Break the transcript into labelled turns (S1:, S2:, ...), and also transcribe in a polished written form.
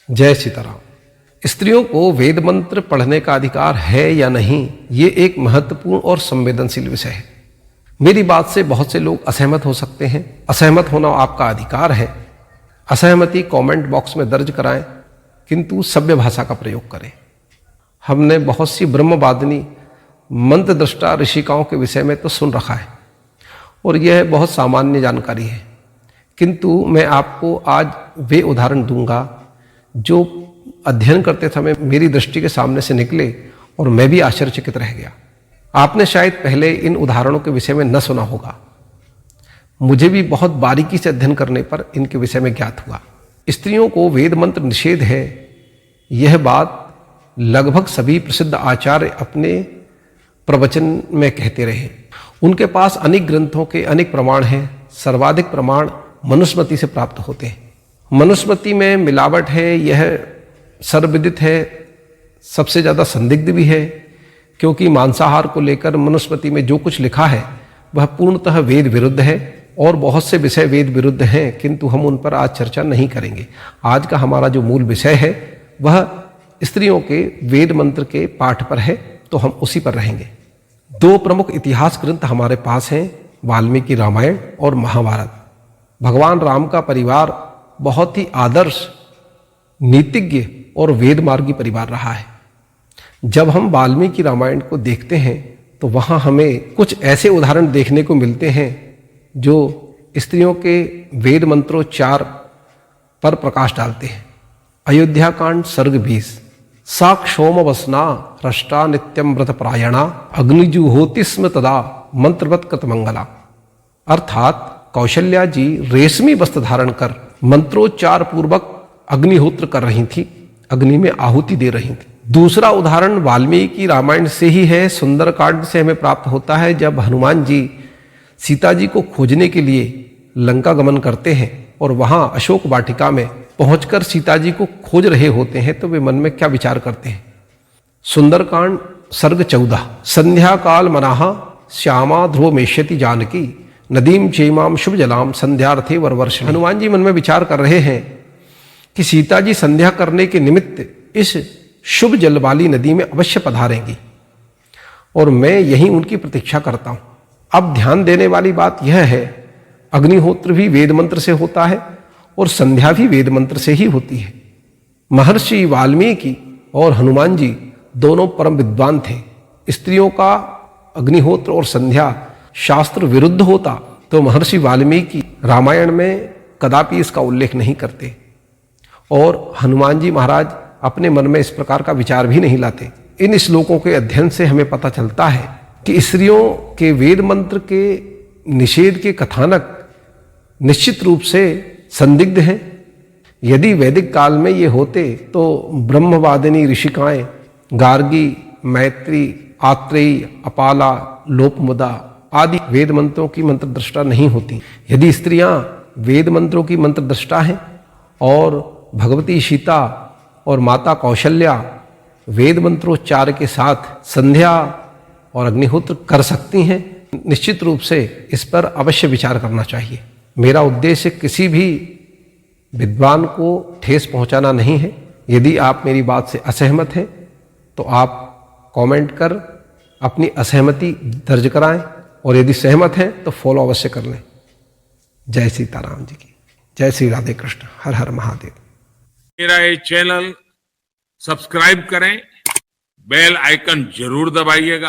S1: जय सीताराम। स्त्रियों को वेद मंत्र पढ़ने का अधिकार है या नहीं, ये एक महत्वपूर्ण और संवेदनशील विषय है। मेरी बात से बहुत से लोग असहमत हो सकते हैं। असहमत होना आपका अधिकार है। असहमति कमेंट बॉक्स में दर्ज कराएं, किंतु सभ्य भाषा का प्रयोग करें। हमने बहुत सी ब्रह्मवादिनी मंत्र दृष्टा ऋषिकाओं के विषय में तो सुन रखा है और यह बहुत सामान्य जानकारी है, किंतु मैं आपको आज वे उदाहरण दूंगा जो अध्ययन करते समय मेरी दृष्टि के सामने से निकले और मैं भी आश्चर्यचकित रह गया। आपने शायद पहले इन उदाहरणों के विषय में न सुना होगा। मुझे भी बहुत बारीकी से अध्ययन करने पर इनके विषय में ज्ञात हुआ। स्त्रियों को वेद मंत्र निषेध है, यह बात लगभग सभी प्रसिद्ध आचार्य अपने प्रवचन में कहते रहे। उनके पास अनेक ग्रंथों के अनेक प्रमाण हैं। सर्वाधिक प्रमाण मनुस्मृति से प्राप्त होते हैं। मनुस्मृति में मिलावट है, यह सर्वविदित है, सबसे ज़्यादा संदिग्ध भी है, क्योंकि मांसाहार को लेकर मनुस्मृति में जो कुछ लिखा है वह पूर्णतः वेद विरुद्ध है और बहुत से विषय वेद विरुद्ध हैं, किंतु हम उन पर आज चर्चा नहीं करेंगे। आज का हमारा जो मूल विषय है वह स्त्रियों के वेद मंत्र के पाठ पर है, तो हम उसी पर रहेंगे। दो प्रमुख इतिहास ग्रंथ हमारे पास हैं, वाल्मीकि रामायण और महाभारत। भगवान राम का परिवार बहुत ही आदर्श, नीतिज्ञ और वेद मार्गी परिवार रहा है। जब हम वाल्मीकि रामायण को देखते हैं तो वहाँ हमें कुछ ऐसे उदाहरण देखने को मिलते हैं जो स्त्रियों के वेद मंत्रोच्चार पर प्रकाश डालते हैं। अयोध्या कांड सर्ग 20। सा क्षोम वसना हृष्टा नित्यम व्रत प्रायणा अग्निजुहोति स्म तदा मंत्रवत कृतमंगला। अर्थात कौशल्या जी रेशमी वस्त्र धारण कर मंत्रोच्चार पूर्वक अग्निहोत्र कर रही थी, अग्नि में आहुति दे रही थी। दूसरा उदाहरण वाल्मीकि रामायण से ही है। सुंदरकांड से हमें प्राप्त होता है, जब हनुमान जी सीता जी को खोजने के लिए लंका गमन करते हैं और वहां अशोक वाटिका में पहुंचकर सीता जी को खोज रहे होते हैं, तो वे मन में क्या विचार करते हैं। सुंदरकांड सर्ग 14। संध्या काल मनाहा श्यामा ध्रुव मेष्यति जानकी नदीम चेमाम शुभ जलाम संध्यार्थे वरवर्ष। हनुमान जी मन में विचार कर रहे हैं कि सीता जी संध्या करने के निमित्त इस शुभ जल वाली नदी में अवश्य पधारेंगी और मैं यहीं उनकी प्रतीक्षा करता हूं। अब ध्यान देने वाली बात यह है, अग्निहोत्र भी वेद मंत्र से होता है और संध्या भी वेद मंत्र से ही होती है। महर्षि वाल्मीकि और हनुमान जी दोनों परम विद्वान थे। स्त्रियों का अग्निहोत्र और संध्या शास्त्र विरुद्ध होता तो महर्षि वाल्मीकि रामायण में कदापि इसका उल्लेख नहीं करते और हनुमान जी महाराज अपने मन में इस प्रकार का विचार भी नहीं लाते। इन श्लोकों के अध्ययन से हमें पता चलता है कि स्त्रियों के वेद मंत्र के निषेध के कथानक निश्चित रूप से संदिग्ध हैं। यदि वैदिक काल में ये होते तो ब्रह्मवादिनी ऋषिकाएं गार्गी, मैत्री, आत्रेयी, अपाला, लोपमुदा आदि वेद मंत्रों की मंत्र दृष्टा नहीं होती। यदि स्त्रियां वेद मंत्रों की मंत्र दृष्टा हैं और भगवती सीता और माता कौशल्या वेद मंत्रोच्चार के साथ संध्या और अग्निहोत्र कर सकती हैं, निश्चित रूप से इस पर अवश्य विचार करना चाहिए। मेरा उद्देश्य किसी भी विद्वान को ठेस पहुंचाना नहीं है। यदि आप मेरी बात से असहमत हैं तो आप कमेंट कर अपनी असहमति दर्ज कराएं और यदि सहमत हैं तो फॉलो अवश्य कर लें। जय सीताराम जी की जय। श्री राधे कृष्ण। हर हर महादेव।
S2: मेरा ये चैनल सब्सक्राइब करें, बेल आइकन जरूर दबाइएगा।